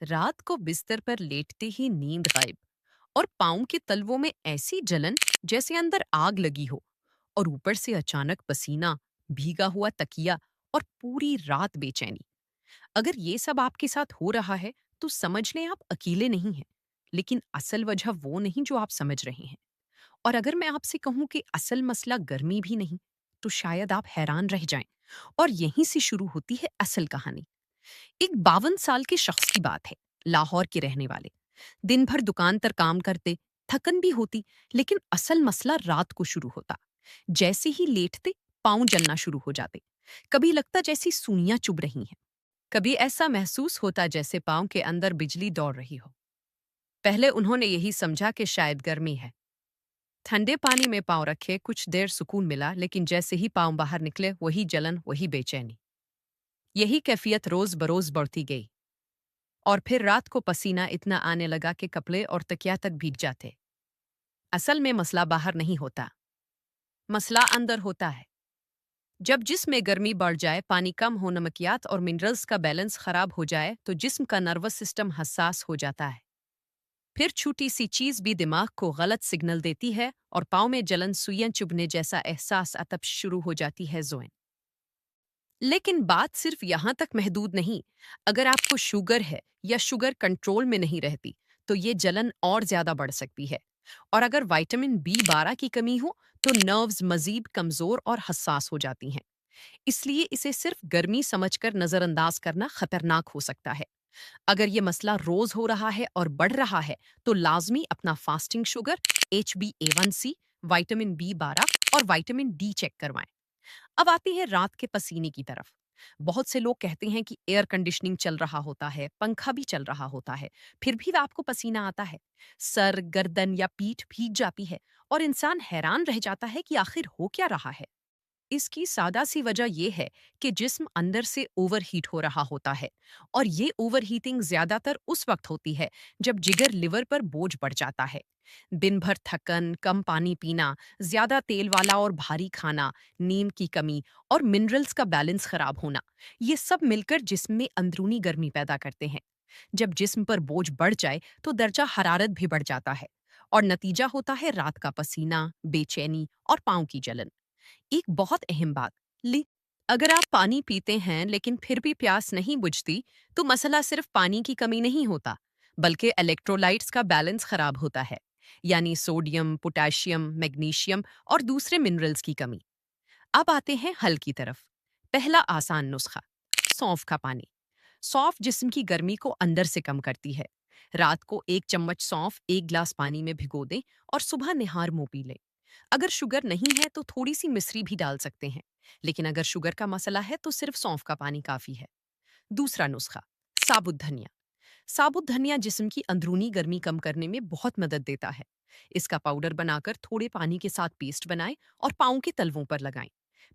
रात को बिस्तर पर लेटते ही नींद गायब और पाँव के तलवों में ऐसी जलन जैसे अंदर आग लगी हो। और ऊपर से अचानक पसीना, भीगा हुआ तकिया और पूरी रात बेचैनी। अगर ये सब आपके साथ हो रहा है तो समझ लें आप अकेले नहीं हैं। लेकिन असल वजह वो नहीं जो आप समझ रहे हैं। और अगर मैं आपसे कहूं कि असल मसला गर्मी भी नहीं, तो शायद आप हैरान रह जाएं। और यहीं से शुरू होती है असल कहानी। एक 52 साल के शख्स की बात है, लाहौर के रहने वाले। दिन भर दुकान पर काम करते, थकन भी होती, लेकिन असल मसला रात को शुरू होता। जैसे ही लेटते, पाँव जलना शुरू हो जाते। कभी लगता जैसी सुइयां चुभ रही हैं, कभी ऐसा महसूस होता जैसे पाँव के अंदर बिजली दौड़ रही हो। पहले उन्होंने यही समझा कि शायद गर्मी है। ठंडे पानी में पाँव रखे, कुछ देर सुकून मिला, लेकिन जैसे ही पाँव बाहर निकले, वही जलन, वही बेचैनी। यही कैफियत रोज बरोज बढ़ती गई। और फिर रात को पसीना इतना आने लगा कि कपड़े और तकिया तक भीग जाते। असल में मसला बाहर नहीं होता, मसला अंदर होता है। जब जिस्म में गर्मी बढ़ जाए, पानी कम हो, नमकियात और मिनरल्स का बैलेंस खराब हो जाए, तो जिस्म का नर्वस सिस्टम हसास हो जाता है। फिर छोटी सी चीज भी दिमाग को गलत सिग्नल देती है और पाँव में जलन, सुइयां चुभने जैसा एहसास तब शुरू हो जाती है जोन। लेकिन बात सिर्फ यहां तक महदूद नहीं। अगर आपको शुगर है या शुगर कंट्रोल में नहीं रहती, तो ये जलन और ज्यादा बढ़ सकती है। और अगर विटामिन B12 की कमी हो, तो नर्व्स मजीद कमजोर और हसास हो जाती हैं। इसलिए इसे सिर्फ गर्मी समझकर नजरअंदाज करना खतरनाक हो सकता है। अगर ये मसला रोज हो रहा है और बढ़ रहा है, तो लाजमी अपना fasting sugar, HbA1c, vitamin B12 और विटामिन D चेक करवाएं। अब आती है रात के पसीने की तरफ। बहुत से लोग कहते हैं कि एयर कंडीशनिंग चल रहा होता है, पंखा भी चल रहा होता है, फिर भी आपको पसीना आता है। सर, गर्दन या पीठ भीग जाती है और इंसान हैरान रह जाता है कि आखिर हो क्या रहा है। इसकी सादा सी वजह यह है कि जिस्म अंदर से ओवरहीट हो रहा होता है। और ये ओवरहीटिंग ज्यादातर उस वक्त होती है जब जिगर लिवर पर बोझ बढ़ जाता है। दिन भर थकन, कम पानी पीना, ज्यादा तेल वाला और भारी खाना, नींद की कमी और मिनरल्स का बैलेंस खराब होना, ये सब मिलकर जिस्म में अंदरूनी गर्मी पैदा करते हैं। जब जिस्म पर बोझ बढ़ जाए, तो दर्जा हरारत भी बढ़ जाता है। और नतीजा होता है रात का पसीना, बेचैनी और पाँव की जलन। एक बहुत अहम बात, ली अगर आप पानी पीते हैं लेकिन फिर भी प्यास नहीं बुझती, तो मसला सिर्फ पानी की कमी नहीं होता, बल्कि इलेक्ट्रोलाइट्स का बैलेंस खराब होता है। यानी सोडियम, पोटेशियम, मैग्नीशियम और दूसरे मिनरल्स की कमी। अब आते हैं हल की तरफ। पहला आसान नुस्खा, सौंफ का पानी। सौंफ जिस्म की गर्मी को अंदर से कम करती है। रात को 1 चम्मच सौंफ 1 गिलास पानी में भिगो दें और सुबह निहार मुंह पी लें। अगर शुगर नहीं है तो थोड़ी सी मिश्री भी डाल सकते हैं, लेकिन अगर शुगर का मसला है तो सिर्फ सौंफ का पानी काफी है। दूसरा नुस्खा, साबुत धनिया। साबुत धनिया जिस्म की अंदरूनी गर्मी कम करने में बहुत मदद देता है। इसका पाउडर बनाकर थोड़े पानी के साथ पेस्ट बनाएं और पाँव के तलवों पर लगाएं।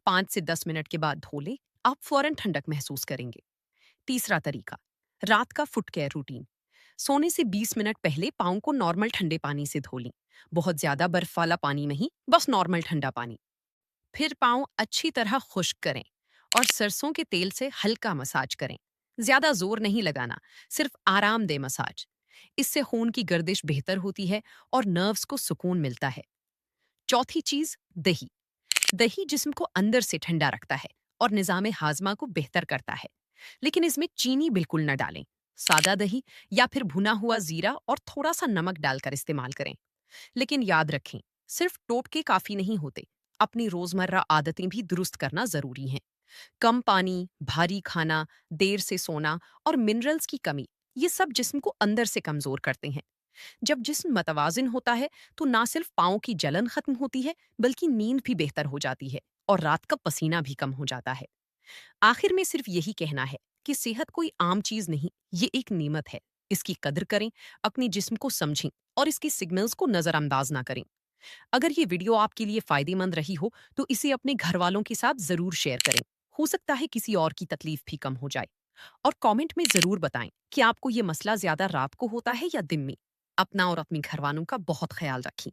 5 से 10 मिनट के बाद धो लें, आप फौरन ठंडक महसूस करेंगे। तीसरा तरीका, रात का फुट केयर रूटीन। सोने से 20 मिनट पहले पाँव को नॉर्मल ठंडे पानी से धो लें। बहुत ज्यादा बर्फ वाला पानी नहीं, बस नॉर्मल ठंडा पानी। फिर पाँव अच्छी तरह खुश्क करें और सरसों के तेल से हल्का मसाज करें। ज्यादा जोर नहीं लगाना, सिर्फ आराम दे मसाज। इससे खून की गर्दिश बेहतर होती है और नर्व्स को सुकून मिलता है। चौथी चीज, दही। दही जिस्म को अंदर से ठंडा रखता है और निजाम हाजमा को बेहतर करता है। लेकिन इसमें चीनी बिल्कुल न डालें। सादा दही या फिर भुना हुआ जीरा और थोड़ा सा नमक डालकर इस्तेमाल करें। लेकिन याद रखें, सिर्फ टोटके काफी नहीं होते। अपनी रोजमर्रा आदतें भी दुरुस्त करना जरूरी है। कम पानी, भारी खाना, देर से सोना और मिनरल्स की कमी, ये सब जिस्म को अंदर से कमजोर करते हैं। जब जिस्म मतवाजिन होता है, तो ना सिर्फ पाँव की जलन खत्म होती है, बल्कि नींद भी बेहतर हो जाती है और रात का पसीना भी कम हो जाता है। आखिर में सिर्फ यही कहना है कि सेहत कोई आम चीज नहीं, ये एक नेमत है। इसकी कदर करें, अपनी जिस्म को समझें और इसके सिग्नल्स को नजरअंदाज ना करें। अगर ये वीडियो आपके लिए फायदेमंद रही हो, तो इसे अपने घर वालों के साथ जरूर शेयर करें। हो सकता है किसी और की तकलीफ भी कम हो जाए। और कमेंट में जरूर बताएं कि आपको ये मसला ज्यादा रात को होता है या दिन में। अपना और अपने घर वालों का बहुत ख्याल रखें।